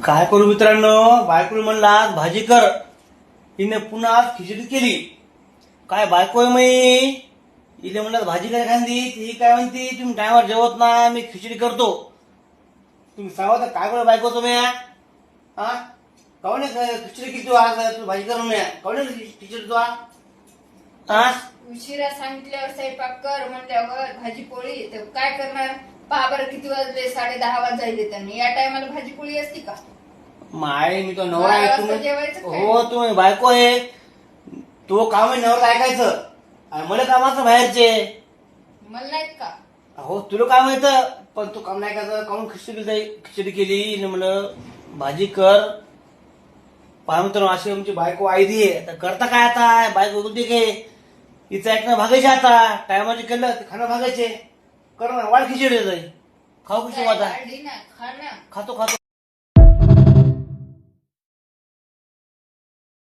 काय करू मित्रांनो, बायकोला म्हणला आज भाजी कर, तिने पुन्हा आज खिचडी केली. काय बायको आहे मी, इले म्हणलं भाजी काय खांदी, ती काय म्हणती तुम्ही टायमावर जेवत ना, मी खिचडी करतो. तुम्ही सांगा तर काय करू बायको तुम्ही, हा काऊन खिचडी किती आज तू भाजी करून काऊन खिचडी तू हा उशिरा सांगितल्यावर स्वयंपाक कर म्हणल्यावर भाजी पोळी तर काय करणार. पहा बरं किती वाजले, 10:30 वाजले. त्यांनी या टायमाला भाजी पोळी असती का? माय मी तो नवरा आहे 12 वाजता तुम्ही. जेवायचं काय? हो तुम्ही बायको आहे, तो काम आहे नवरा ऐकायचं आणि मला कामाचं बाहेरचे. मला नाहीत का? हो तुला काम येतं पण तू काम नाही करायचं. काऊन खिचडी केली म्हणलं भाजी कर. पहा मित्रांनो, अशी आमची बायको आयदी आहे. तर करता काय आता, बायको होती काय हिचं ऐकणं भागायचे. आता टायमाचे केलं ते खाणं भागायचे. कर ना वाढ खिचडी जाई खाऊ खिचडी आता वाढली ना, खा ना. खातो